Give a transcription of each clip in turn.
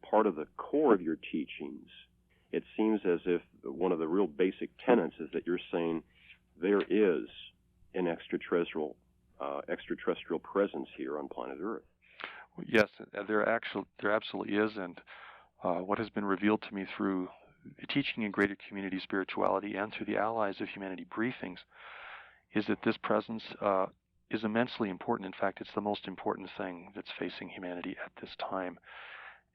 part of the core of your teachings, it seems as if one of the real basic tenets is that you're saying there is an extraterrestrial presence here on planet Earth. Yes, there absolutely is, and what has been revealed to me through teaching in greater community spirituality and through the Allies of Humanity Briefings is that this presence is immensely important. In fact, it's the most important thing that's facing humanity at this time.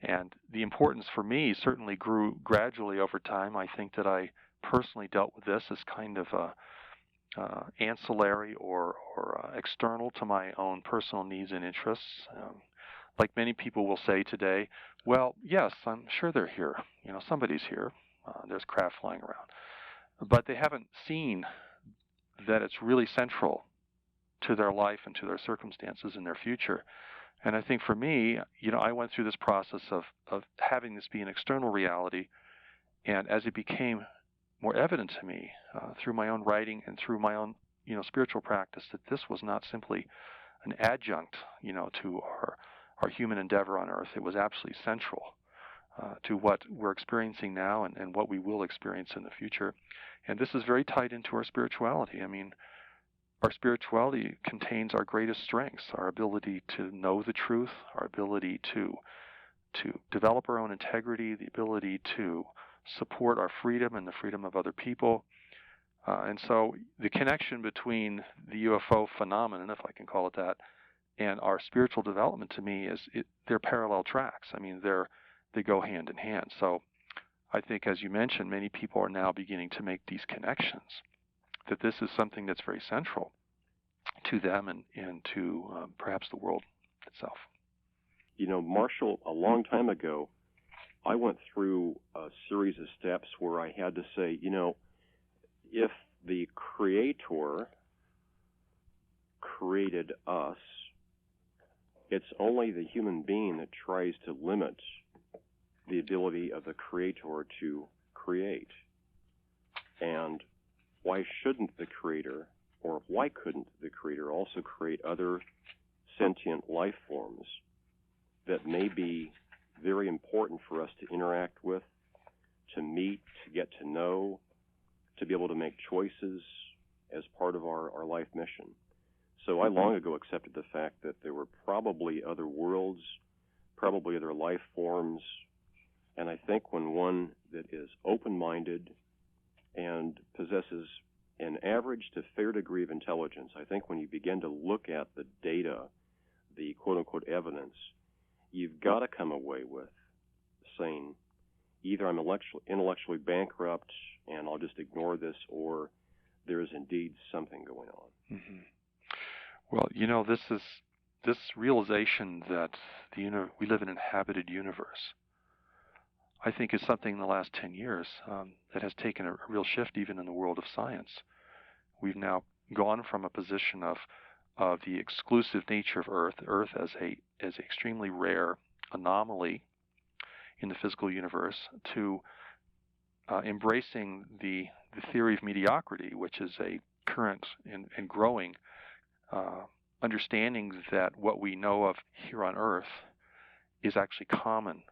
And the importance for me certainly grew gradually over time. I think that I personally dealt with this as kind of ancillary or external to my own personal needs and interests. Like many people will say today, well, yes, I'm sure they're here. Somebody's here. There's craft flying around. But they haven't seen that it's really central to their life and to their circumstances and their future. And I think for me, I went through this process of having this be an external reality, and as it became more evident to me through my own writing and through my own, spiritual practice, that this was not simply an adjunct, to our human endeavor on Earth. It was absolutely central to what we're experiencing now and what we will experience in the future. And this is very tied into our spirituality. I mean, our spirituality contains our greatest strengths, our ability to know the truth, our ability to develop our own integrity, the ability to support our freedom and the freedom of other people. And so the connection between the UFO phenomenon, if I can call it that, and our spiritual development, to me, they're parallel tracks. I mean, they go hand in hand. So I think, as you mentioned, many people are now beginning to make these connections, that this is something that's very central to them and to perhaps the world itself. Marshall, a long time ago, I went through a series of steps where I had to say, if the Creator created us, it's only the human being that tries to limit the ability of the Creator to create. And why shouldn't the Creator, or why couldn't the Creator also create other sentient life forms that may be very important for us to interact with, to meet, to get to know, to be able to make choices as part of our life mission? So I long ago accepted the fact that there were probably other worlds, probably other life forms, and I think when one that is open-minded and possesses an average to fair degree of intelligence, I think when you begin to look at the data, the quote-unquote evidence, you've got to come away with saying, either I'm intellectually bankrupt and I'll just ignore this, or there is indeed something going on. Mm-hmm. Well, this realization that we live in an inhabited universe, I think, is something in the last 10 years that has taken a real shift even in the world of science. We've now gone from a position of the exclusive nature of Earth as an extremely rare anomaly in the physical universe, to embracing the theory of mediocrity, which is a current and growing understanding that what we know of here on Earth is actually common.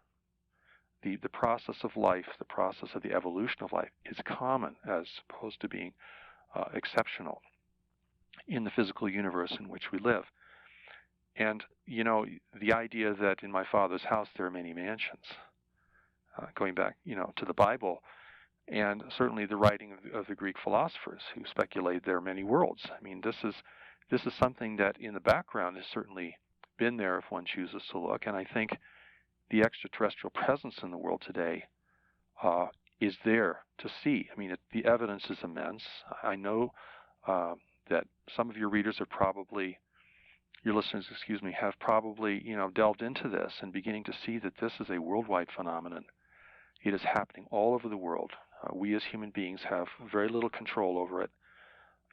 The process of life, the process of the evolution of life, is common as opposed to being exceptional in the physical universe in which we live. And, the idea that in my Father's house there are many mansions, going back, to the Bible, and certainly the writing of the Greek philosophers who speculated there are many worlds. I mean, this is something that in the background has certainly been there if one chooses to look, and I think the extraterrestrial presence in the world today is there to see. I mean, the evidence is immense. I know that some of your readers are probably, your listeners, have probably, delved into this and beginning to see that this is a worldwide phenomenon. It is happening all over the world. We as human beings have very little control over it.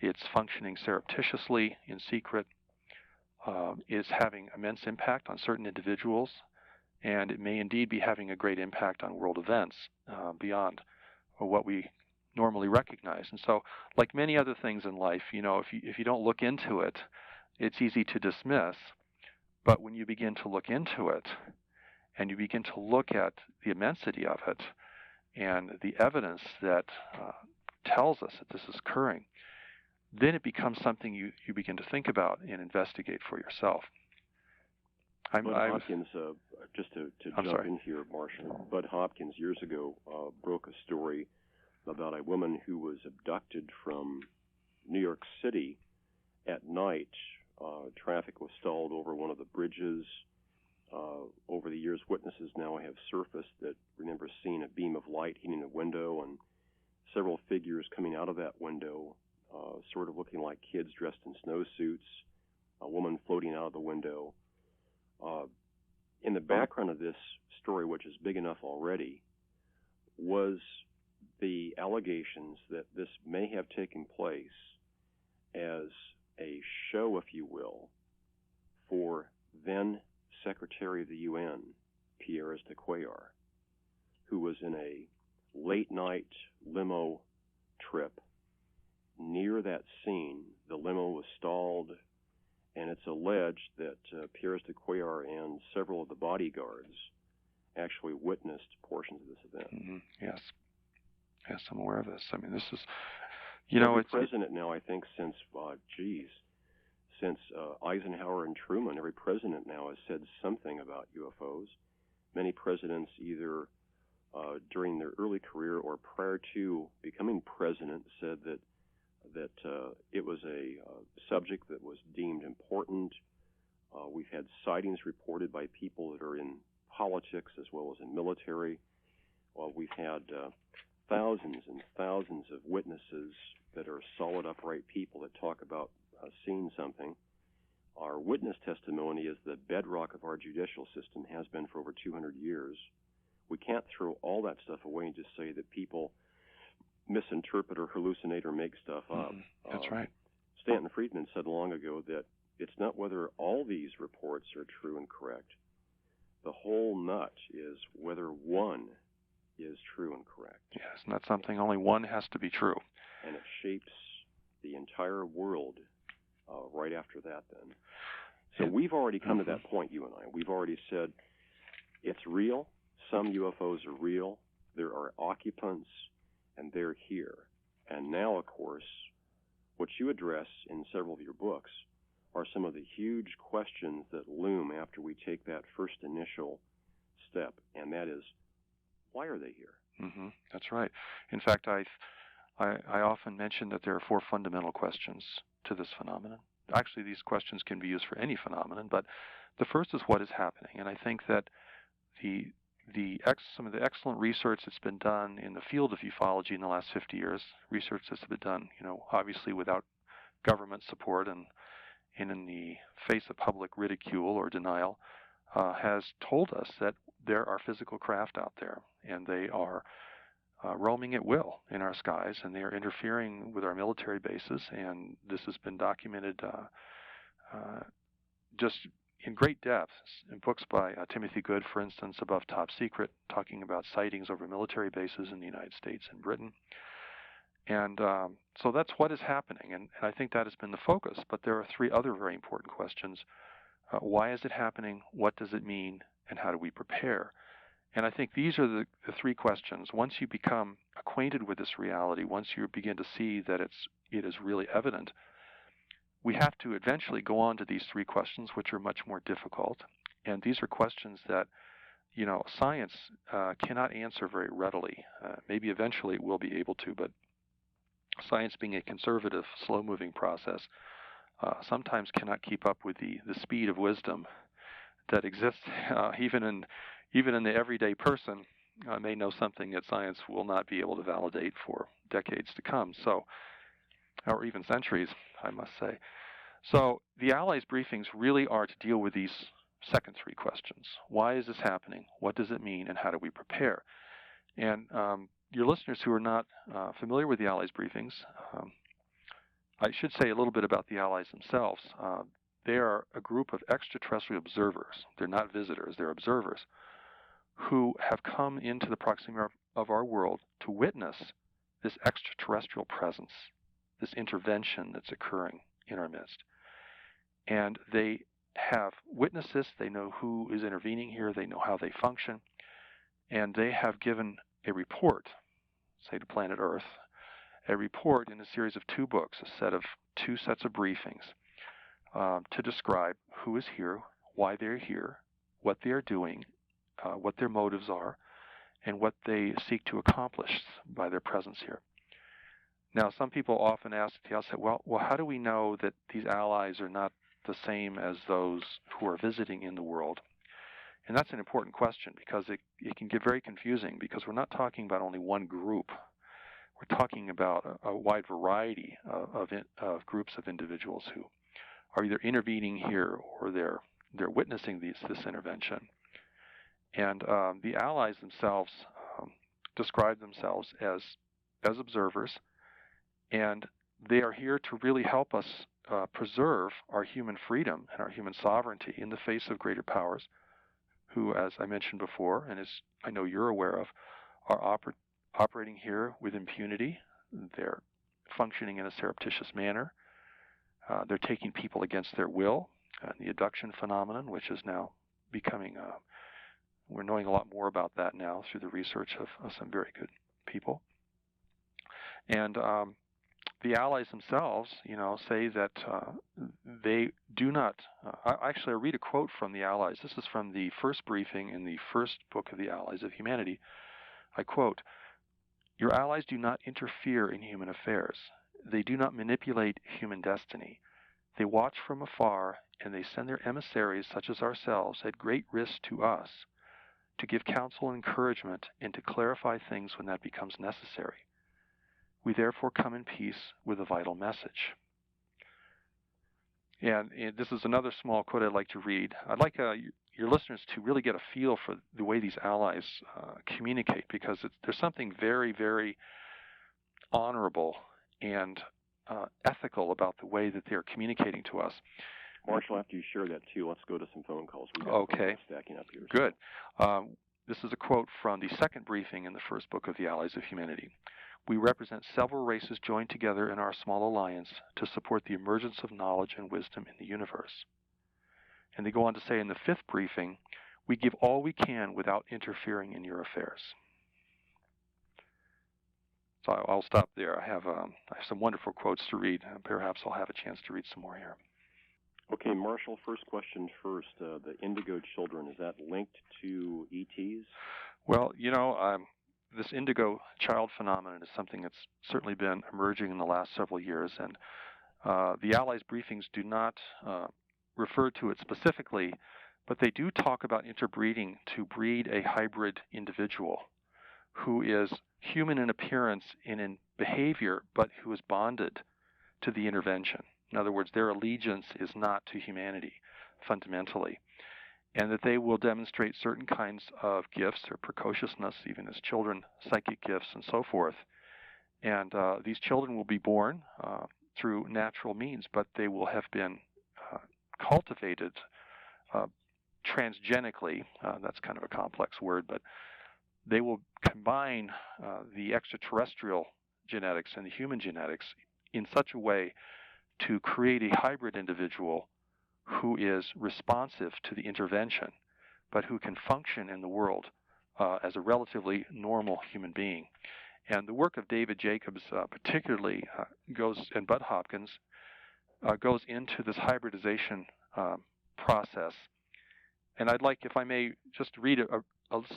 It's functioning surreptitiously, in secret. It's having immense impact on certain individuals, and it may indeed be having a great impact on world events beyond what we normally recognize. And so, like many other things in life, if you don't look into it, it's easy to dismiss. But when you begin to look into it and you begin to look at the immensity of it and the evidence that tells us that this is occurring, then it becomes something you begin to think about and investigate for yourself. Bud Hopkins, just to jump in here, Marshall, Bud Hopkins years ago broke a story about a woman who was abducted from New York City at night. Traffic was stalled over one of the bridges. Over the years, witnesses now have surfaced that remember seeing a beam of light hitting a window and several figures coming out of that window, sort of looking like kids dressed in snowsuits, a woman floating out of the window. In the background of this story, which is big enough already, was the allegations that this may have taken place as a show, if you will, for then Secretary of the UN, Pierre de Cuellar, who was in a late-night limo trip. Near that scene, the limo was stalled, and it's alleged that Pierre de Cuellar and several of the bodyguards actually witnessed portions of this event. Mm-hmm. Yes, I'm aware of this. I mean, this is, every president now, I think, since Eisenhower and Truman, every president now has said something about UFOs. Many presidents, either during their early career or prior to becoming president, said that it was a subject that was deemed important. We've had sightings reported by people that are in politics as well as in military. We've had thousands and thousands of witnesses that are solid, upright people that talk about seeing something. Our witness testimony is the bedrock of our judicial system, has been for over 200 years. We can't throw all that stuff away and just say that people misinterpret or hallucinate or make stuff up. That's right. Stanton Friedman said long ago that it's not whether all these reports are true and correct. The whole nut is whether one is true and correct. Yes, and that's something only one has to be true. And it shapes the entire world right after that then. So we've already come to that point, you and I. We've already said it's real. Some UFOs are real. There are occupants, and they're here. And now, of course, what you address in several of your books are some of the huge questions that loom after we take that first initial step, and that is, why are they here? Mm-hmm. That's right. In fact, I often mention that there are four fundamental questions to this phenomenon. Actually, these questions can be used for any phenomenon, but the first is what is happening. And I think that some of the excellent research that's been done in the field of ufology in the last 50 years, research that's been done, obviously without government support and in the face of public ridicule or denial, has told us that there are physical craft out there, and they are roaming at will in our skies, and they are interfering with our military bases, and this has been documented just in great depth in books by Timothy Good, for instance, Above Top Secret, talking about sightings over military bases in the United States and Britain. And so that's what is happening, and I think that has been the focus. But there are three other very important questions. Why is it happening? What does it mean? And how do we prepare? And I think these are the three questions. Once you become acquainted with this reality, once you begin to see that it is really evident, we have to eventually go on to these three questions, which are much more difficult. And these are questions that, science cannot answer very readily. Maybe eventually it will be able to, but science, being a conservative, slow-moving process, sometimes cannot keep up with the speed of wisdom that exists even in the everyday person. May know something that science will not be able to validate for decades to come, or even centuries, I must say. So the Allies briefings really are to deal with these second three questions. Why is this happening? What does it mean? And how do we prepare? And your listeners who are not familiar with the Allies briefings, I should say a little bit about the Allies themselves. They are a group of extraterrestrial observers. They're not visitors, they're observers who have come into the proximity of our world to witness this extraterrestrial presence, this intervention that's occurring in our midst. And they have witnessed this. They know who is intervening here. They know how they function. And they have given a report, say to Planet Earth, a report in a series of 2 books, a set of 2 sets of briefings to describe who is here, why they're here, what they are doing, what their motives are, and what they seek to accomplish by their presence here. Now, some people often ask at the outset, well, how do we know that these allies are not the same as those who are visiting in the world? And that's an important question because it can get very confusing because we're not talking about only one group. We're talking about a wide variety of groups of individuals who are either intervening here or they're witnessing this intervention. And the allies themselves describe themselves as observers, and they are here to really help us preserve our human freedom and our human sovereignty in the face of greater powers who, as I mentioned before, and as I know you're aware of, are operating here with impunity. They're functioning in a surreptitious manner. They're taking people against their will. The abduction phenomenon, which is now becoming, we're knowing a lot more about that now through the research of some very good people. And the allies themselves, say that they do not. Actually, I read a quote from the allies. This is from the first briefing in the first book of the Allies of Humanity. I quote, "Your allies do not interfere in human affairs. They do not manipulate human destiny. They watch from afar, and they send their emissaries, such as ourselves, at great risk to us, to give counsel and encouragement and to clarify things when that becomes necessary. We therefore come in peace with a vital message." And this is another small quote I'd like to read. I'd like your listeners to really get a feel for the way these allies communicate, because there's something very, very honorable and ethical about the way that they're communicating to us. Marshall, after you share that too, let's go to some phone calls. We've got okay. Stacking up here. Good. This is a quote from the second briefing in the first book of the Allies of Humanity. "We represent several races joined together in our small alliance to support the emergence of knowledge and wisdom in the universe." And they go on to say in the fifth briefing, "We give all we can without interfering in your affairs." So I'll stop there. I have some wonderful quotes to read. Perhaps I'll have a chance to read some more here. Okay, Marshall, first question first. The indigo children, is that linked to ETs? Well, this indigo child phenomenon is something that's certainly been emerging in the last several years, and the Allies briefings do not refer to it specifically, but they do talk about interbreeding to breed a hybrid individual who is human in appearance and in behavior, but who is bonded to the intervention. In other words, their allegiance is not to humanity fundamentally, and that they will demonstrate certain kinds of gifts or precociousness, even as children, psychic gifts and so forth. And these children will be born through natural means, but they will have been cultivated transgenically. That's kind of a complex word, but they will combine the extraterrestrial genetics and the human genetics in such a way to create a hybrid individual who is responsive to the intervention, but who can function in the world as a relatively normal human being. And the work of David Jacobs particularly and Bud Hopkins goes into this hybridization process. And I'd like, if I may, just read a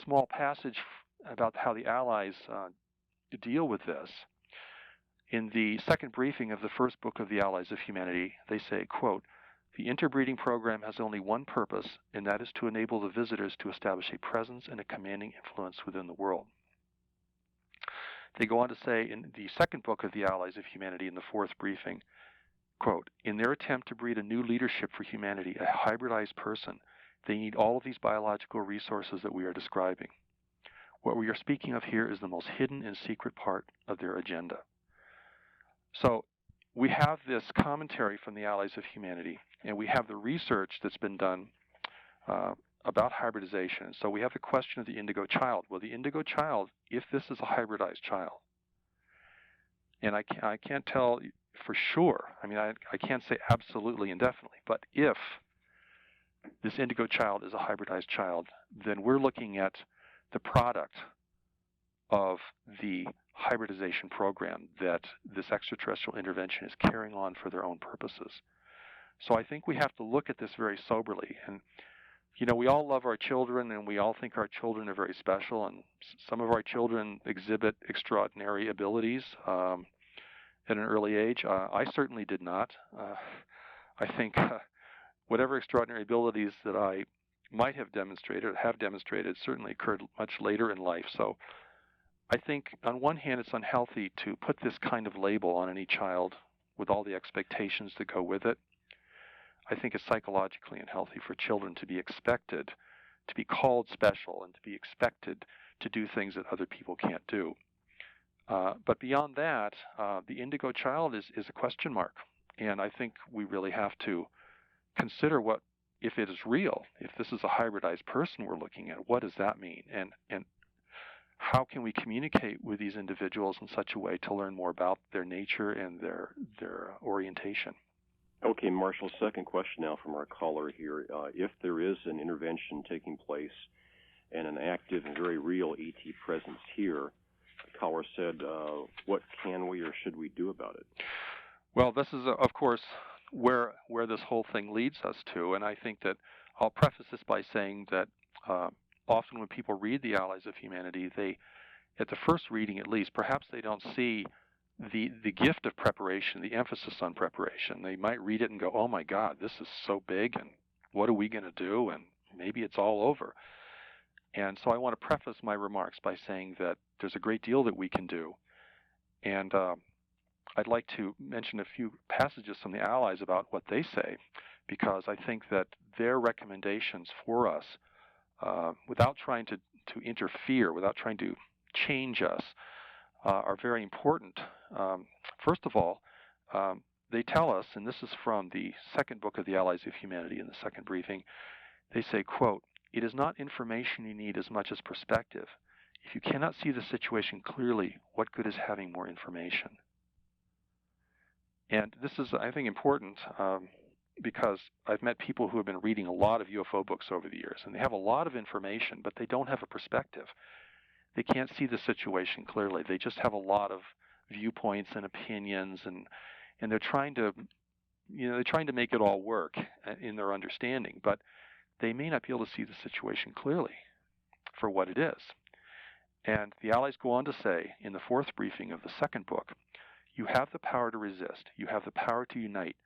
small passage about how the Allies deal with this. In the second briefing of the first book of the Allies of Humanity, they say, quote, "The interbreeding program has only one purpose, and that is to enable the visitors to establish a presence and a commanding influence within the world." They go on to say in the second book of the Allies of Humanity in the fourth briefing, quote, "In their attempt to breed a new leadership for humanity, a hybridized person, they need all of these biological resources that we are describing. What we are speaking of here is the most hidden and secret part of their agenda." So we have this commentary from the Allies of Humanity, and we have the research that's been done about hybridization. So we have the question of the indigo child. Well, the indigo child, if this is a hybridized child, and I can't tell for sure, I mean, I can't say absolutely and definitely, but if this indigo child is a hybridized child, then we're looking at the product of the hybridization program that this extraterrestrial intervention is carrying on for their own purposes. So I think we have to look at this very soberly. And, we all love our children, and we all think our children are very special, and some of our children exhibit extraordinary abilities at an early age. I certainly did not. I think whatever extraordinary abilities that I might have demonstrated certainly occurred much later in life. So I think on one hand it's unhealthy to put this kind of label on any child with all the expectations that go with it. I think it's psychologically unhealthy for children to be expected to be called special and to be expected to do things that other people can't do. But beyond that, the indigo child is a question mark. And I think we really have to consider what, if it is real, if this is a hybridized person we're looking at, what does that mean? And how can we communicate with these individuals in such a way to learn more about their nature and their orientation? Okay, Marshall, second question now from our caller here. If there is an intervention taking place and an active and very real ET presence here, the caller said, what can we or should we do about it? Well, this is, of course, where this whole thing leads us to, and I think that I'll preface this by saying that often when people read the Allies of Humanity, they, at the first reading at least, perhaps they don't see the gift of preparation, the emphasis on preparation. They might read it and go, oh my God, this is so big, and what are we going to do, and maybe it's all over. And so I want to preface my remarks by saying that there's a great deal that we can do. And I'd like to mention a few passages from the Allies about what they say, because I think that their recommendations for us, without trying to interfere, without trying to change us, are very important. First of all, they tell us, and this is from the second book of the Allies of Humanity in the second briefing, they say, quote, "It is not information you need as much as perspective. If you cannot see the situation clearly, what good is having more information?" And this is, I think, important because I've met people who have been reading a lot of UFO books over the years, and they have a lot of information, but they don't have a perspective. They can't see the situation clearly. They just have a lot of viewpoints and opinions, and they're trying to, make it all work in their understanding, but they may not be able to see the situation clearly for what it is. And the Allies go on to say in the fourth briefing of the second book, "You have the power to resist. You have the power to unite.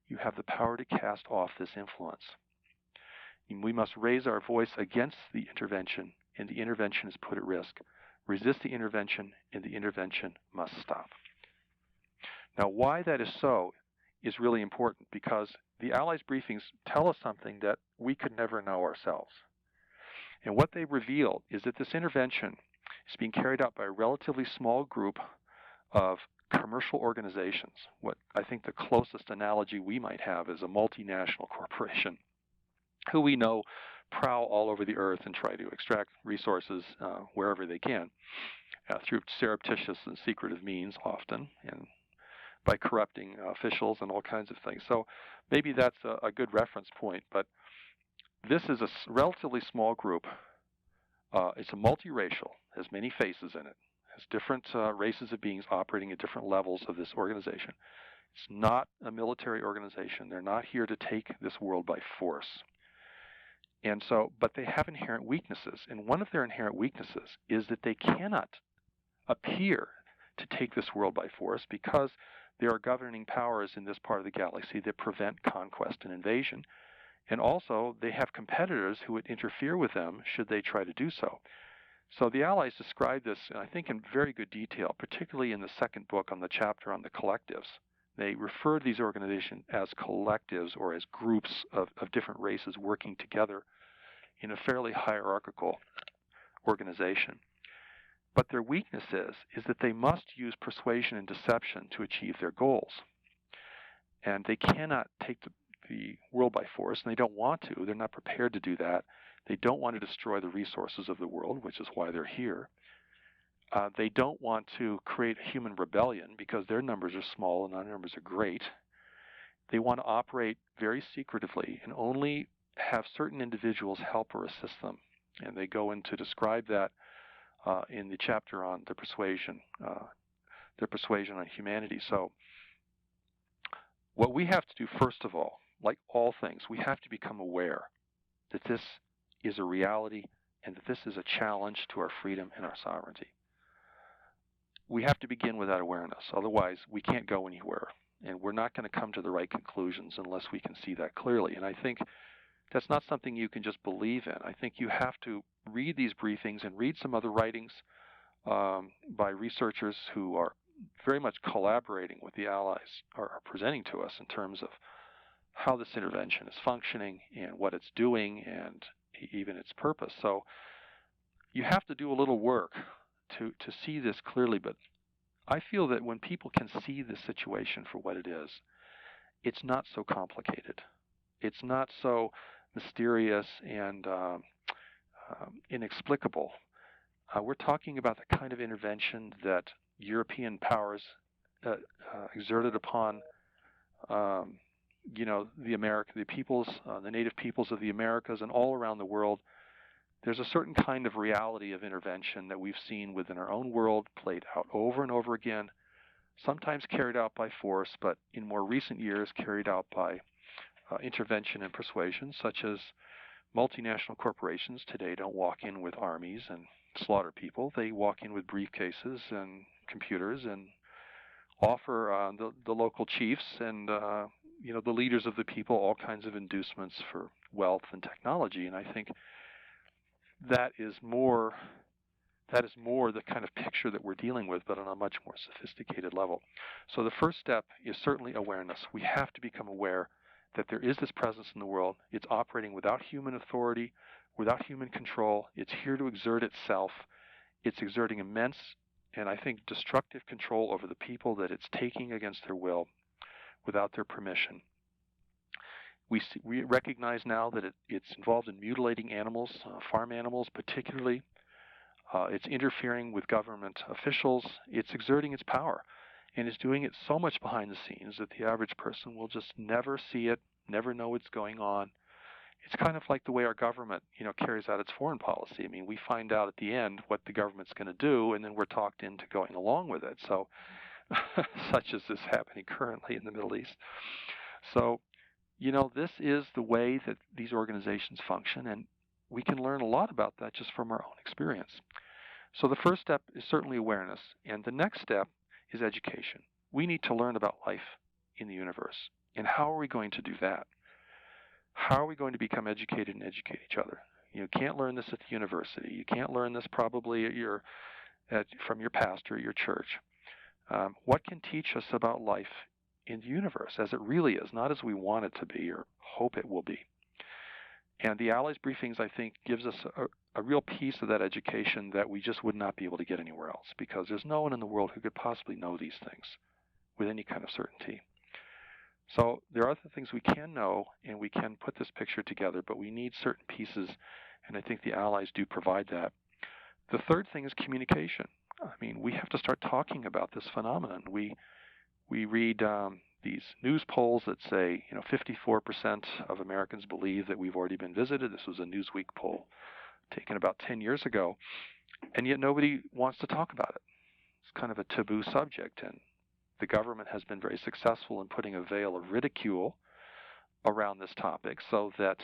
You have the power to cast off this influence. And we must raise our voice against the intervention, and the intervention is put at risk. Resist the intervention, and the intervention must stop." Now, why that is so is really important, because the Allies' briefings tell us something that we could never know ourselves. And what they reveal is that this intervention is being carried out by a relatively small group of commercial organizations. What I think the closest analogy we might have is a multinational corporation who we know prowl all over the earth and try to extract resources wherever they can through surreptitious and secretive means often, and by corrupting officials and all kinds of things. So maybe that's a good reference point, but this is a relatively small group. It's a multiracial, has many faces in it, has different races of beings operating at different levels of this organization. It's not a military organization. They're not here to take this world by force. And so, but they have inherent weaknesses. And one of their inherent weaknesses is that they cannot appear to take this world by force because there are governing powers in this part of the galaxy that prevent conquest and invasion. And also, they have competitors who would interfere with them should they try to do so. So the Allies describe this, I think, in very good detail, particularly in the second book on the chapter on the collectives. They refer to these organizations as collectives or as groups of different races working together in a fairly hierarchical organization. But their weakness is that they must use persuasion and deception to achieve their goals. And they cannot take the world by force, and they don't want to. They're not prepared to do that. They don't want to destroy the resources of the world, which is why they're here. They don't want to create a human rebellion because their numbers are small and our numbers are great. They want to operate very secretively and only have certain individuals help or assist them. And they go in to describe that in the chapter on their persuasion on humanity. So what we have to do, first of all, like all things, we have to become aware that this is a reality and that this is a challenge to our freedom and our sovereignty. We have to begin with that awareness. Otherwise, we can't go anywhere. And we're not going to come to the right conclusions unless we can see that clearly. And I think that's not something you can just believe in. I think you have to read these briefings and read some other writings by researchers who are very much collaborating with the Allies, are presenting to us in terms of how this intervention is functioning and what it's doing and even its purpose. So you have to do a little work to see this clearly, but I feel that when people can see the situation for what it is, it's not so complicated. It's not so mysterious and inexplicable. We're talking about the kind of intervention that European powers exerted upon, the peoples, the native peoples of the Americas and all around the world. There's a certain kind of reality of intervention that we've seen within our own world played out over and over again, sometimes carried out by force, but in more recent years carried out by intervention and persuasion, such as multinational corporations today don't walk in with armies and slaughter people. They walk in with briefcases and computers and offer the local chiefs and the leaders of the people all kinds of inducements for wealth and technology. And I think that is more the kind of picture that we're dealing with, but on a much more sophisticated level. So the first step is certainly awareness. We have to become aware that there is this presence in the world. It's operating without human authority, without human control. It's here to exert itself. It's exerting immense and I think destructive control over the people that it's taking against their will without their permission. We recognize now that it's involved in mutilating animals, farm animals particularly. It's interfering with government officials. It's exerting its power, and it's doing it so much behind the scenes that the average person will just never see it, never know what's going on. It's kind of like the way our government, carries out its foreign policy. I mean, we find out at the end what the government's going to do, and then we're talked into going along with it. So, such as is happening currently in the Middle East. So, this is the way that these organizations function, and we can learn a lot about that just from our own experience. So the first step is certainly awareness, and the next step is education. We need to learn about life in the universe, and how are we going to do that? How are we going to become educated and educate each other? You can't learn this at the university. You can't learn this probably from your pastor at your church. What can teach us about life in the universe as it really is, not as we want it to be or hope it will be? And the Allies Briefings, I think, gives us a real piece of that education that we just would not be able to get anywhere else, because there's no one in the world who could possibly know these things with any kind of certainty. So there are other things we can know, and we can put this picture together, but we need certain pieces, and I think the Allies do provide that. The third thing is communication. I mean, we have to start talking about this phenomenon. We read these news polls that say, 54% of Americans believe that we've already been visited. This was a Newsweek poll taken about 10 years ago, and yet nobody wants to talk about it. It's kind of a taboo subject, and the government has been very successful in putting a veil of ridicule around this topic so that,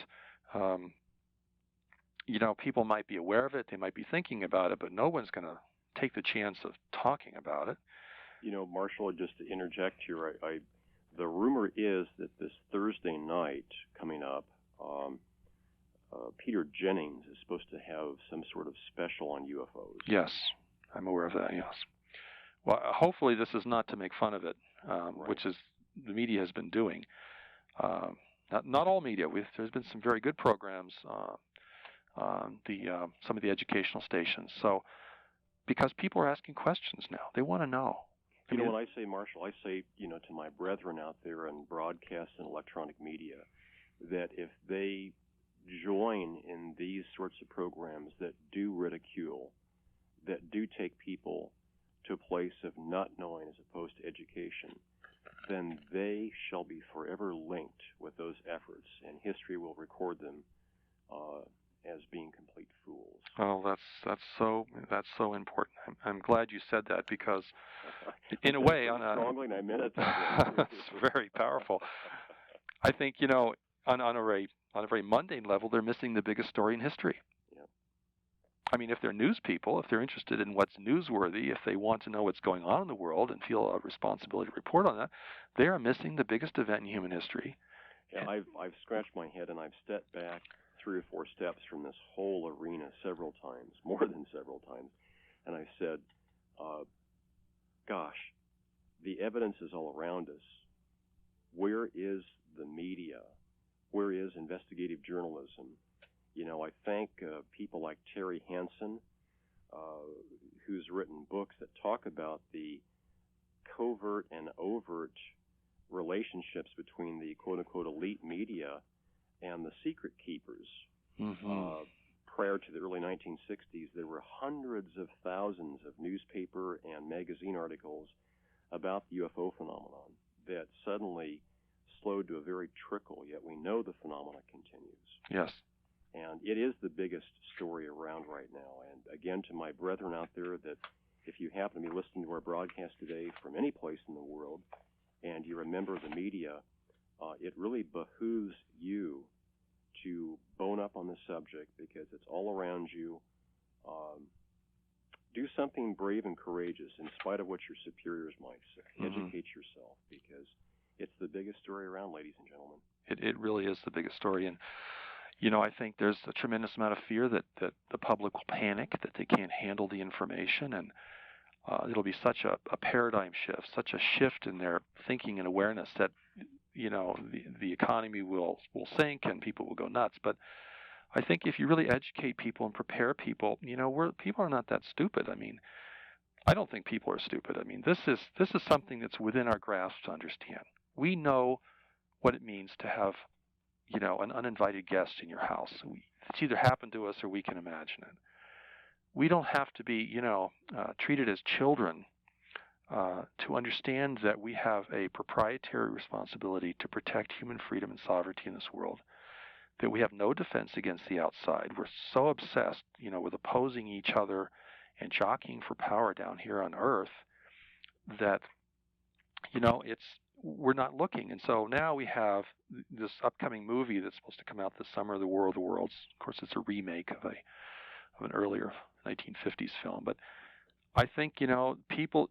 people might be aware of it, they might be thinking about it, but no one's going to take the chance of talking about it. Marshall, just to interject here, the rumor is that this Thursday night coming up, Peter Jennings is supposed to have some sort of special on UFOs. Yes, I'm aware of that, yes. Well, hopefully this is not to make fun of it, Right. which is the media has been doing. Not all media. There's been some very good programs on some of the educational stations. So, because people are asking questions now, they want to know. When I say, Marshall, I say, to my brethren out there in broadcast and electronic media, that if they join in these sorts of programs that do ridicule, that do take people to a place of not knowing as opposed to education, then they shall be forever linked with those efforts, and history will record them as being complete fools. Oh, that's so important. I'm glad you said that, because in a way, strongly, and I meant it. It's very powerful. I think, on a very mundane level, they're missing the biggest story in history. Yeah. I mean, if they're news people, if they're interested in what's newsworthy, if they want to know what's going on in the world and feel a responsibility to report on that, they are missing the biggest event in human history. Yeah, I've scratched my head, and I've stepped back 3 or 4 steps from this whole arena several times, more than several times, and I said, gosh, the evidence is all around us. Where is the media? Where is investigative journalism? I thank people like Terry Hansen, who's written books that talk about the covert and overt relationships between the quote-unquote elite media and the secret keepers. Mm-hmm. Prior to the early 1960s, there were hundreds of thousands of newspaper and magazine articles about the UFO phenomenon that suddenly slowed to a very trickle, yet we know the phenomenon continues. Yes. And it is the biggest story around right now. And again, to my brethren out there, that if you happen to be listening to our broadcast today from any place in the world, and you're a member of the media, it really behooves you to bone up on the subject, because it's all around you. Do something brave and courageous in spite of what your superiors might say. Mm-hmm. Educate yourself, because it's the biggest story around, ladies and gentlemen. It really is the biggest story. And, I think there's a tremendous amount of fear that the public will panic, that they can't handle the information, and it'll be such a paradigm shift, such a shift in their thinking and awareness that, the economy will sink and people will go nuts. But I think if you really educate people and prepare people, people are not that stupid. I mean, I don't think people are stupid. I mean, this is something that's within our grasp to understand. We know what it means to have, an uninvited guest in your house. It's either happened to us or we can imagine it. We don't have to be, treated as children to understand that we have a proprietary responsibility to protect human freedom and sovereignty in this world, that we have no defense against the outside. We're so obsessed, with opposing each other and jockeying for power down here on Earth that, we're not looking. And so now we have this upcoming movie that's supposed to come out this summer, The War of the Worlds. Of course, it's a remake of an earlier 1950s film. But I think,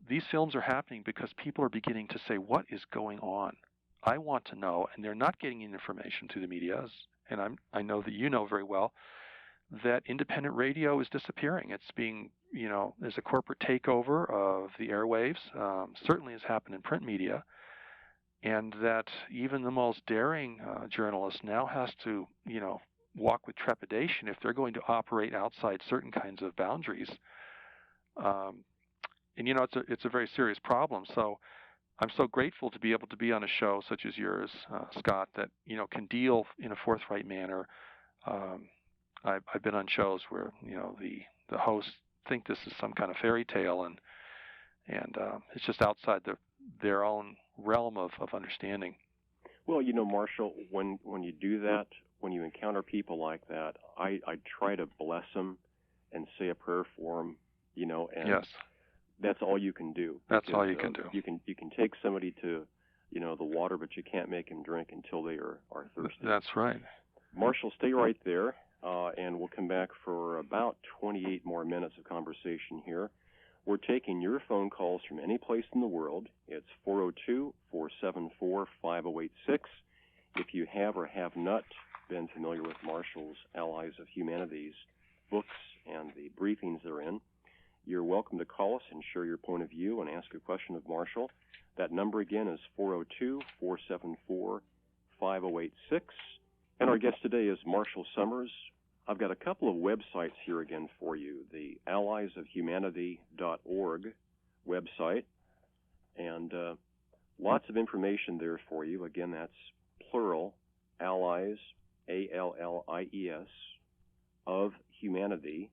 these films are happening because people are beginning to say, what is going on? I want to know, and they're not getting information through the media. And I know that you know very well that independent radio is disappearing. It's being, there's a corporate takeover of the airwaves. Certainly has happened in print media. And that even the most daring journalist now has to, walk with trepidation if they're going to operate outside certain kinds of boundaries. And it's a very serious problem. So I'm so grateful to be able to be on a show such as yours, Scott, that can deal in a forthright manner. I've been on shows where the hosts think this is some kind of fairy tale, and it's just outside their own realm of understanding. Well, Marshall, when you do that, when you encounter people like that, I try to bless them and say a prayer for them, and yes, that's all you can do. That's all you can do. You can take somebody to, the water, but you can't make them drink until they are thirsty. That's right. Marshall, stay right there, and we'll come back for about 28 more minutes of conversation here. We're taking your phone calls from any place in the world. It's 402-474-5086. If you have or have not been familiar with Marshall's Allies of Humanity's books and the briefings they're in, you're welcome to call us and share your point of view and ask a question of Marshall. That number again is 402-474-5086. And our guest today is Marshall Summers. I've got a couple of websites here again for you. The alliesofhumanity.org website, and lots of information there for you. Again, that's plural, allies, A-L-L-I-E-S, of humanity.org.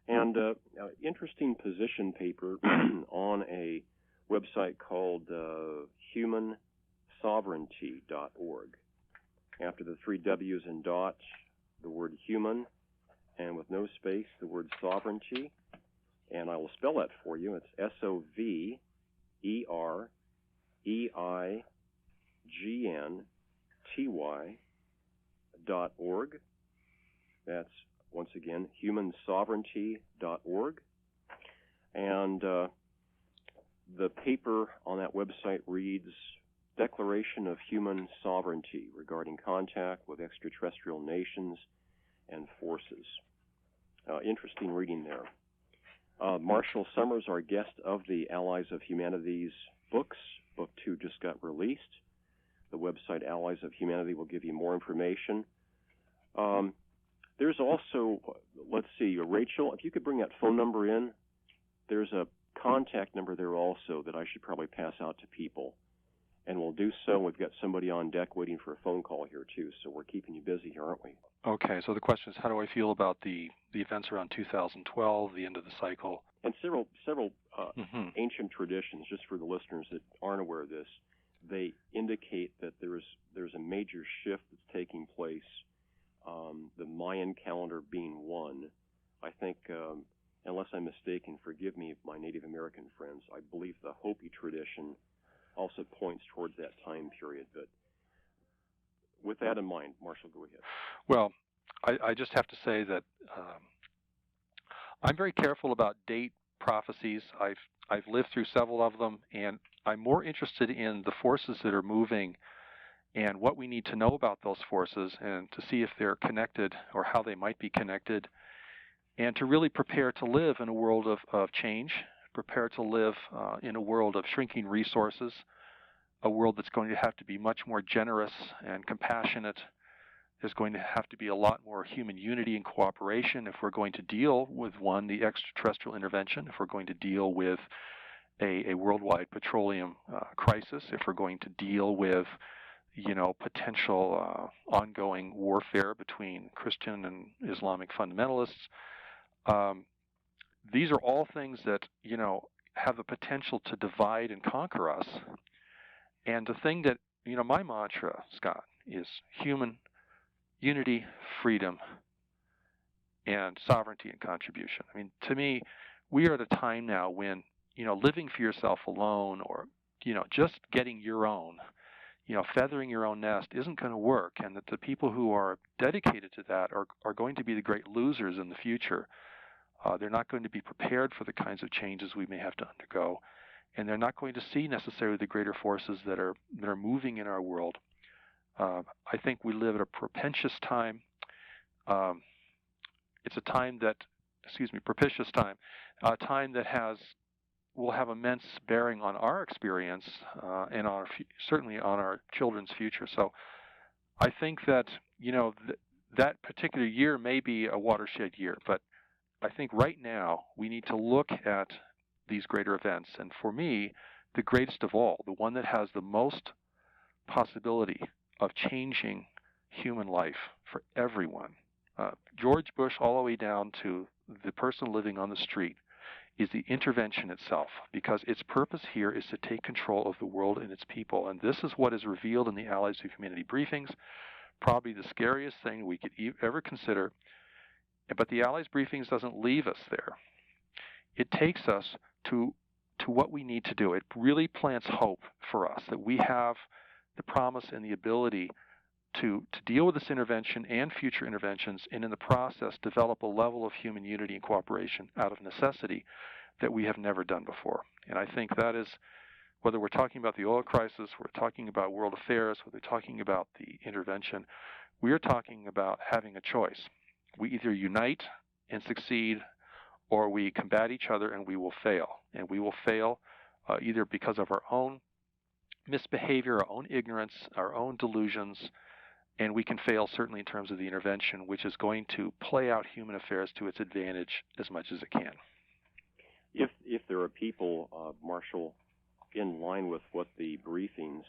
And interesting position paper on a website called humansovereignty.org. After the 3 W's and dots, the word human, and with no space, the word sovereignty. And I will spell that for you. It's SOVEREIGNTY.org. That's, once again, humansovereignty.org. And the paper on that website reads, Declaration of Human Sovereignty regarding contact with extraterrestrial nations and forces. Interesting reading there. Marshall Summers, our guest of the Allies of Humanity's books. Book 2 just got released. The website Allies of Humanity will give you more information. There's also, let's see, Rachel, if you could bring that phone number in. There's a contact number there also that I should probably pass out to people. And we'll do so. We've got somebody on deck waiting for a phone call here, too, so we're keeping you busy here, aren't we? Okay, so the question is, how do I feel about the events around 2012, the end of the cycle? And several ancient traditions, just for the listeners that aren't aware of this, they indicate that there's a major shift that's taking place, the Mayan calendar being one. I think, unless I'm mistaken, forgive me, my Native American friends, I believe the Hopi tradition also points towards that time period. But with that in mind, Marshall, go ahead. Well, I just have to say that I'm very careful about date prophecies. I've lived through several of them, and I'm more interested in the forces that are moving and what we need to know about those forces and to see if they're connected or how they might be connected, and to really prepare to live in a world of change, prepare to live in a world of shrinking resources, a world that's going to have to be much more generous and compassionate. There's going to have to be a lot more human unity and cooperation if we're going to deal with, one, the extraterrestrial intervention, if we're going to deal with a worldwide petroleum crisis, if we're going to deal with, potential ongoing warfare between Christian and Islamic fundamentalists. These are all things that, have the potential to divide and conquer us. And the thing that, my mantra, Scott, is human unity, freedom, and sovereignty and contribution. I mean, to me, we are at a time now when, living for yourself alone or, just getting your own, feathering your own nest isn't going to work, and that the people who are dedicated to that are going to be the great losers in the future. They're not going to be prepared for the kinds of changes we may have to undergo, and they're not going to see necessarily the greater forces that are moving in our world. I think we live at a propitious time. It's a time that, propitious time, a time that will have immense bearing on our experience and certainly on our children's future. So I think that, that particular year may be a watershed year, but I think right now we need to look at these greater events. And for me, the greatest of all, the one that has the most possibility of changing human life for everyone, George Bush all the way down to the person living on the street, is the intervention itself, because its purpose here is to take control of the world and its people. And this is what is revealed in the Allies of Humanity Briefings, probably the scariest thing we could ever consider. But the Allies Briefings doesn't leave us there. It takes us to what we need to do. It really plants hope for us that we have the promise and the ability to deal with this intervention and future interventions, and in the process develop a level of human unity and cooperation out of necessity that we have never done before. And I think that is, whether we're talking about the oil crisis, we're talking about world affairs, whether we're talking about the intervention, we are talking about having a choice. We either unite and succeed, or we combat each other and we will fail. And we will fail either because of our own misbehavior, our own ignorance, our own delusions, and we can fail certainly in terms of the intervention, which is going to play out human affairs to its advantage as much as it can. If there are people, Marshall, in line with what the briefings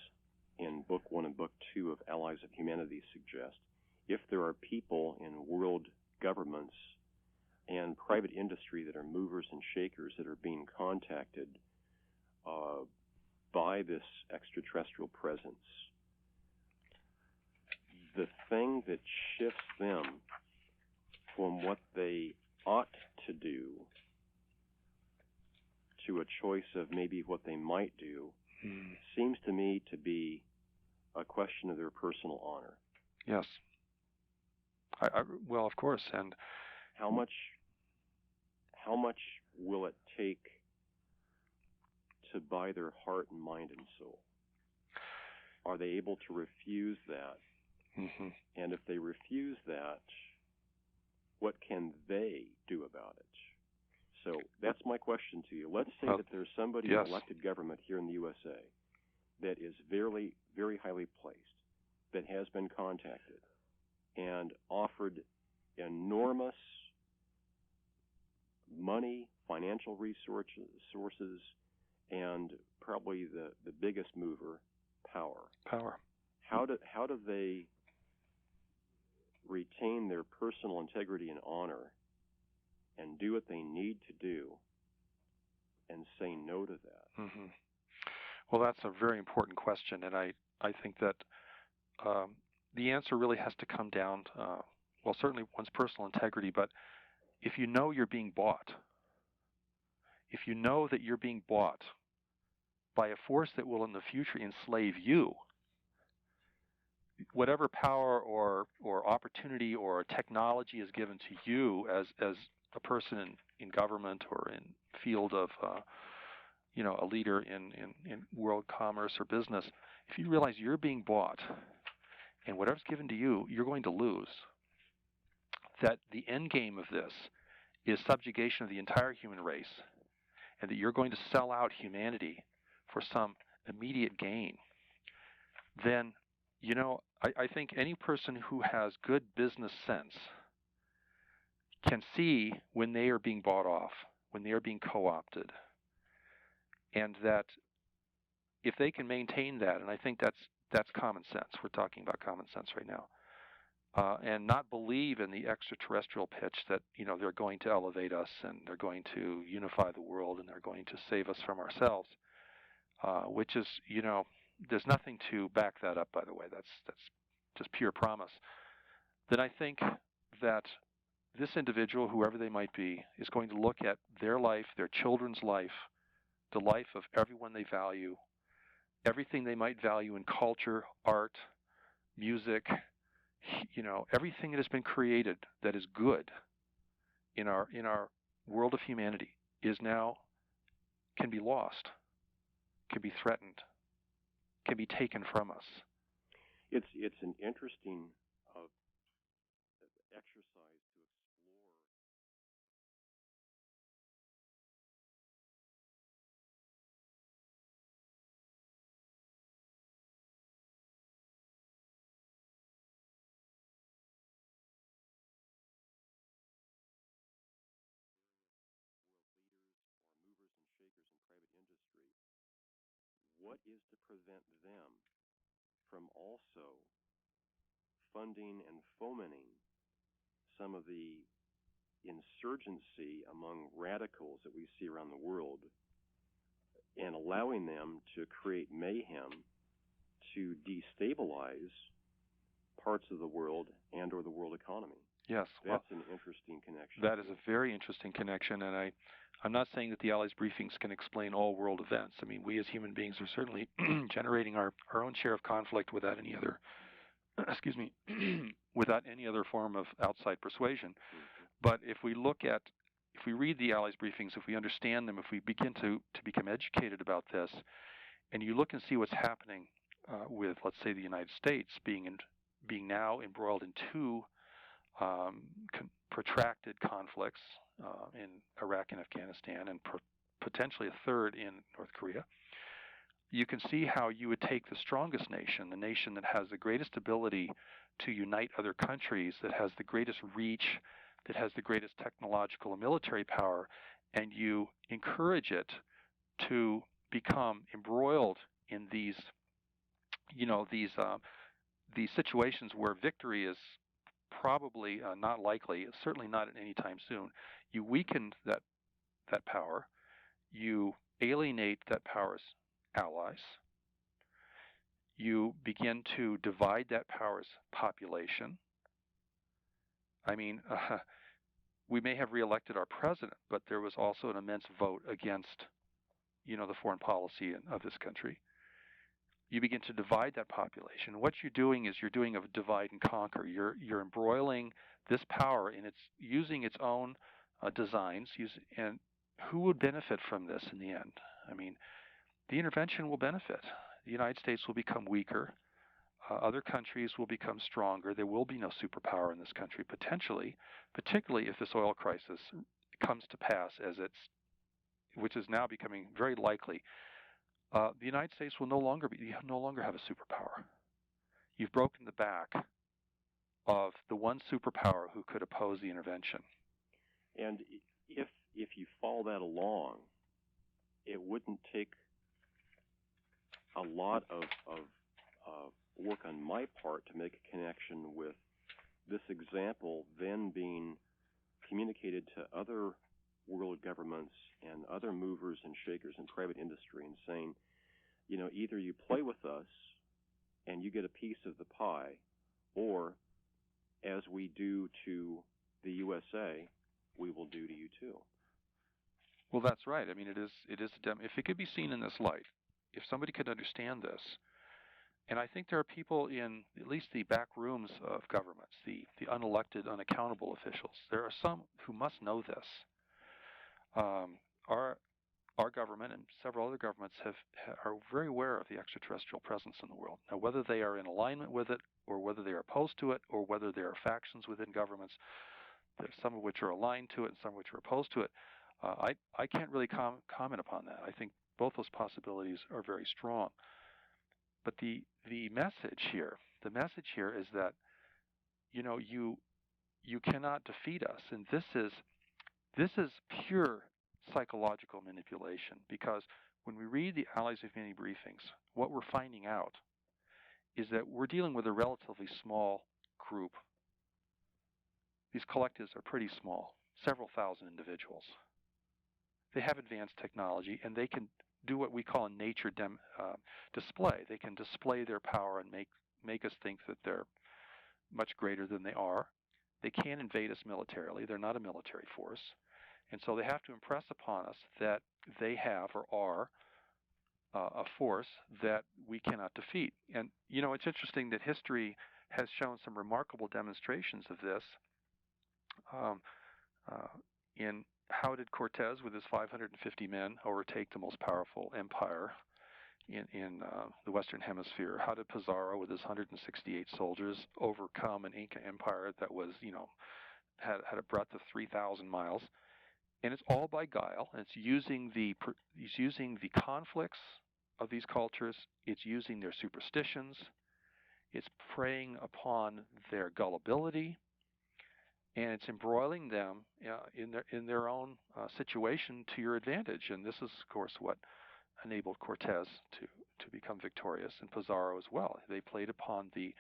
in Book 1 and Book 2 of Allies of Humanity suggest, if there are people in world governments and private industry that are movers and shakers that are being contacted by this extraterrestrial presence, the thing that shifts them from what they ought to do to a choice of maybe what they might do seems to me to be a question of their personal honor. Yes. Well, of course. And how much will it take to buy their heart and mind and soul? Are they able to refuse that? Mm-hmm. And if they refuse that, what can they do about it? So that's my question to you. Let's say that there's somebody in elected government here in the USA that is very, very highly placed, that has been contacted and offered enormous money, financial resources, and probably the biggest mover, power. How do they retain their personal integrity and honor and do what they need to do and say no to that? Mm-hmm. Well, that's a very important question, and I think that the answer really has to come down, well, certainly one's personal integrity, but if you know you're being bought, if you know that you're being bought by a force that will in the future enslave you, whatever power or opportunity or technology is given to you as a person in government or in field of a leader in world commerce or business, if you realize you're being bought and whatever's given to you, you're going to lose, that the end game of this is subjugation of the entire human race, and that you're going to sell out humanity for some immediate gain, then, I think any person who has good business sense can see when they are being bought off, when they are being co-opted, and that if they can maintain that, and I think that's common sense. We're talking about common sense right now. And not believe in the extraterrestrial pitch that, they're going to elevate us and they're going to unify the world and they're going to save us from ourselves, which is, there's nothing to back that up, by the way. That's just pure promise. Then I think that this individual, whoever they might be, is going to look at their life, their children's life, the life of everyone they value, everything they might value in culture, art, music, everything that has been created that is good in our world of humanity can be lost, can be threatened, can be taken from us. It's an interesting exercise to explore. Movers and shakers in private industry, what is to prevent them from also funding and fomenting some of the insurgency among radicals that we see around the world and allowing them to create mayhem to destabilize parts of the world and or the world economy? Yes. That's an interesting connection. That is a very interesting connection, and I'm not saying that the Allies briefings can explain all world events. I mean, we as human beings are certainly generating our own share of conflict without any other, without any other form of outside persuasion. But if we read the Allies briefings, if we understand them, if we begin to become educated about this, and you look and see what's happening with, let's say, the United States being now embroiled in two protracted conflicts in Iraq and Afghanistan, and potentially a third in North Korea, you can see how you would take the strongest nation, the nation that has the greatest ability to unite other countries, that has the greatest reach, that has the greatest technological and military power, and you encourage it to become embroiled in these situations where victory is probably not likely, certainly not at any time soon. You weaken that power, you alienate that power's allies. You begin to divide that power's population. I mean, we may have reelected our president, but there was also an immense vote against, the foreign policy of this country. You begin to divide that population. What you're doing is you're doing a divide and conquer. You're embroiling this power in using its own designs. And who would benefit from this in the end? I mean, the intervention will benefit. The United States will become weaker. Other countries will become stronger. There will be no superpower in this country, potentially, particularly if this oil crisis comes to pass, which is now becoming very likely. The United States will no longer have a superpower. You've broken the back of the one superpower who could oppose the intervention. And if you follow that along, it wouldn't take a lot of work on my part to make a connection with this example then being communicated to other world governments and other movers and shakers in private industry and saying, either you play with us and you get a piece of the pie, or as we do to the USA, we will do to you too. Well, that's right. I mean, it is if it could be seen in this light, if somebody could understand this, and I think there are people in at least the back rooms of governments, the unelected, unaccountable officials. There are some who must know this. Our government and several other governments are very aware of the extraterrestrial presence in the world. Now, whether they are in alignment with it, or whether they are opposed to it, or whether there are factions within governments, some of which are aligned to it and some of which are opposed to it, I can't really comment upon that. I think both those possibilities are very strong. But the message here is that you cannot defeat us, and this is pure psychological manipulation, because when we read the Allies of Humanity Briefings, what we're finding out is that we're dealing with a relatively small group. These collectives are pretty small, several thousand individuals. They have advanced technology, and they can do what we call a nature display. They can display their power and make us think that they're much greater than they are. They can't invade us militarily. They're not a military force. And so they have to impress upon us that they have or are a force that we cannot defeat. And, it's interesting that history has shown some remarkable demonstrations of this. In how did Cortez, with his 550 men, overtake the most powerful empire in the Western Hemisphere? How did Pizarro, with his 168 soldiers, overcome an Inca empire that was, had a breadth of 3,000 miles? And it's all by guile. And it's using the conflicts of these cultures. It's using their superstitions. It's preying upon their gullibility. And it's embroiling them in their own situation to your advantage. And this is, of course, what enabled Cortez to become victorious, and Pizarro as well. They played upon the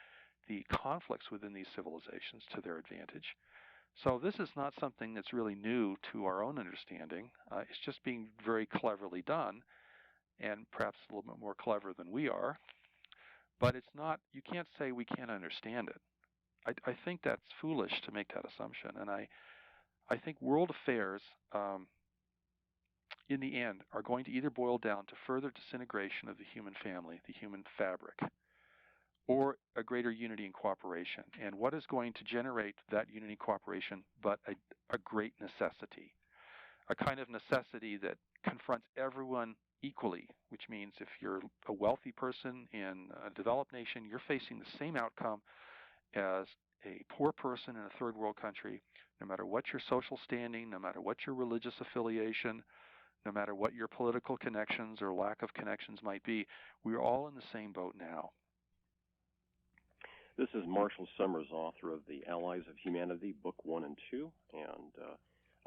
conflicts within these civilizations to their advantage. So this is not something that's really new to our own understanding. It's just being very cleverly done, and perhaps a little bit more clever than we are. But it's not. You can't say we can't understand it. I think that's foolish to make that assumption, and I think world affairs, in the end, are going to either boil down to further disintegration of the human family, the human fabric, or a greater unity and cooperation. And what is going to generate that unity and cooperation but a great necessity, a kind of necessity that confronts everyone equally, which means if you're a wealthy person in a developed nation, you're facing the same outcome as a poor person in a third world country, no matter what your social standing, no matter what your religious affiliation, no matter what your political connections or lack of connections might be. We're all in the same boat now. This is Marshall Summers, author of The Allies of Humanity, Book 1 and 2, and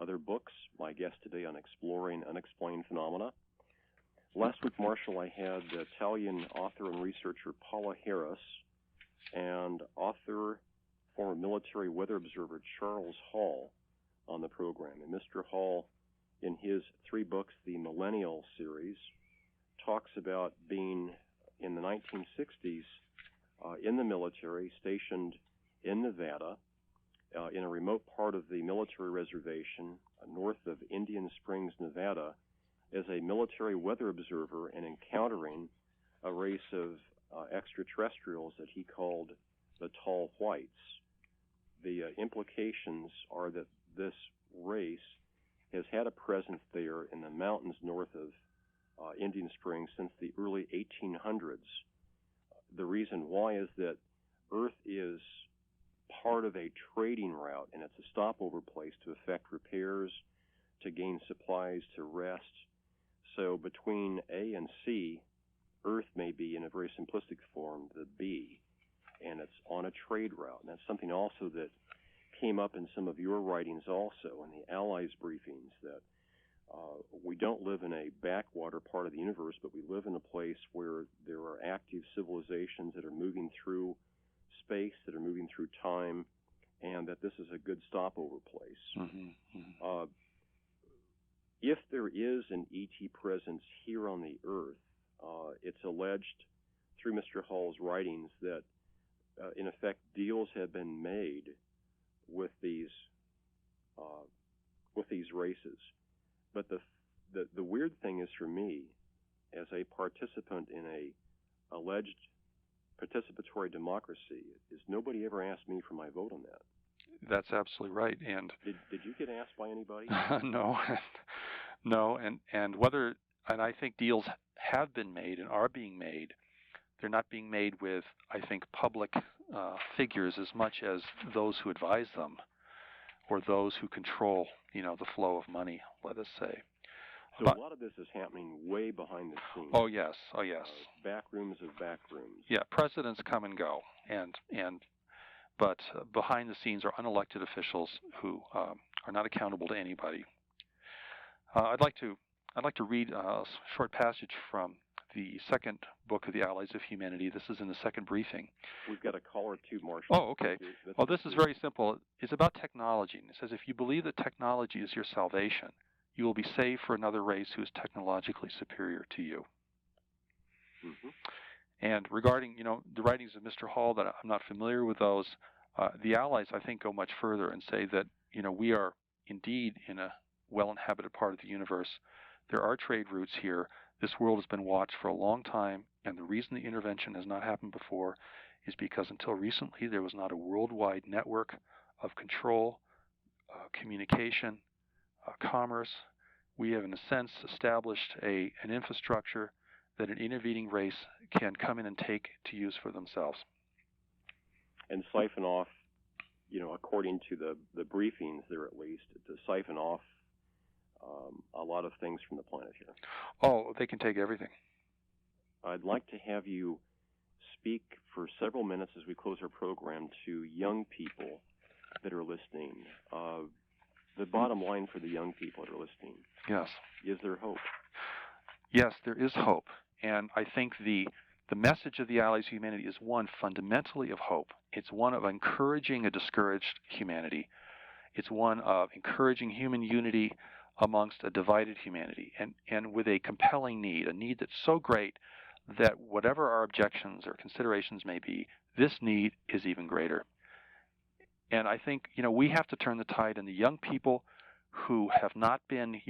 other books. My guest today on Exploring Unexplained Phenomena. Last week, Marshall, I had Italian author and researcher Paula Harris and author, former military weather observer Charles Hall on the program. And Mr. Hall in his 3 books, the Millennial series, talks about being in the 1960s in the military, stationed in Nevada, in a remote part of the military reservation north of Indian Springs, Nevada, as a military weather observer and encountering a race of extraterrestrials that he called the Tall Whites. The implications are that this race has had a presence there in the mountains north of Indian Springs since the early 1800s. The reason why is that Earth is part of a trading route, and it's a stopover place to effect repairs, to gain supplies, to rest. So between A and C, Earth may be, in a very simplistic form, the B, and it's on a trade route. And that's something also that came up in some of your writings also in the Allies briefings, that we don't live in a backwater part of the universe, but we live in a place where there are active civilizations that are moving through space, that are moving through time, and that this is a good stopover place. If there is an ET presence here on the Earth, it's alleged through Mr. Hall's writings that, in effect, deals have been made with these races. But the weird thing is, for me, as a participant in a alleged participatory democracy, is nobody ever asked me for my vote on that. That's absolutely right. And did you get asked by anybody? No, no, and I think deals have been made and are being made. They're not being made with, I think, public figures as much as those who advise them, or those who control, the flow of money, let us say. So a lot of this is happening way behind the scenes. Oh yes. Back rooms of back rooms. Yeah, presidents come and go, but behind the scenes are unelected officials who are not accountable to anybody. I'd like to read a short passage from the second book of the Allies of Humanity. This is in the second briefing. We've got a caller too, Marshall. Oh, okay. Well, this is very simple. It's about technology. And it says, if you believe that technology is your salvation, you will be saved for another race who is technologically superior to you. And regarding, the writings of Mr. Hall, that I'm not familiar with those, the Allies, I think, go much further and say that, we are indeed in a well-inhabited part of the universe. There are trade routes here. This world has been watched for a long time, and the reason the intervention has not happened before is because until recently there was not a worldwide network of control, communication, commerce. We have, in a sense, established an infrastructure that an intervening race can come in and take to use for themselves. And siphon off, according to the briefings there at least, to siphon off a lot of things from the planet here. Oh, they can take everything. I'd like to have you speak for several minutes as we close our program to young people that are listening. The bottom line for the young people that are listening. Yes. Is there hope? Yes, there is hope. And I think the message of the Allies of Humanity is one fundamentally of hope. It's one of encouraging a discouraged humanity. It's one of encouraging human unity amongst a divided humanity, and with a compelling need, a need that's so great that whatever our objections or considerations may be, this need is even greater. And I think, we have to turn the tide, and the young people who have not been,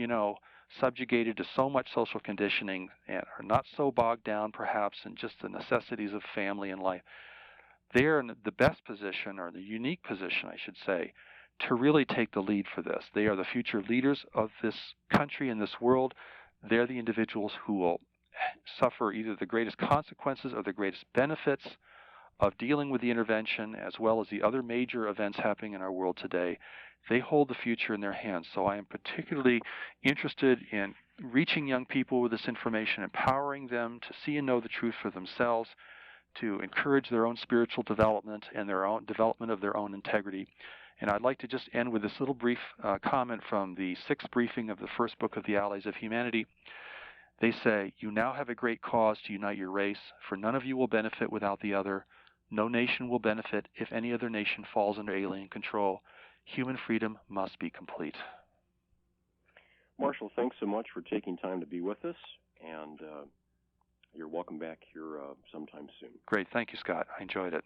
subjugated to so much social conditioning and are not so bogged down perhaps in just the necessities of family and life, they're in the best position, or the unique position, I should say, to really take the lead for this. They are the future leaders of this country and this world. They're the individuals who will suffer either the greatest consequences or the greatest benefits of dealing with the intervention, as well as the other major events happening in our world today. They hold the future in their hands. So I am particularly interested in reaching young people with this information, empowering them to see and know the truth for themselves, to encourage their own spiritual development and their own development of their own integrity. And I'd like to just end with this little brief comment from the sixth briefing of the first book of the Allies of Humanity. They say, "You now have a great cause to unite your race, for none of you will benefit without the other. No nation will benefit if any other nation falls under alien control. Human freedom must be complete." Marshall, thanks so much for taking time to be with us, and you're welcome back here sometime soon. Great. Thank you, Scott. I enjoyed it.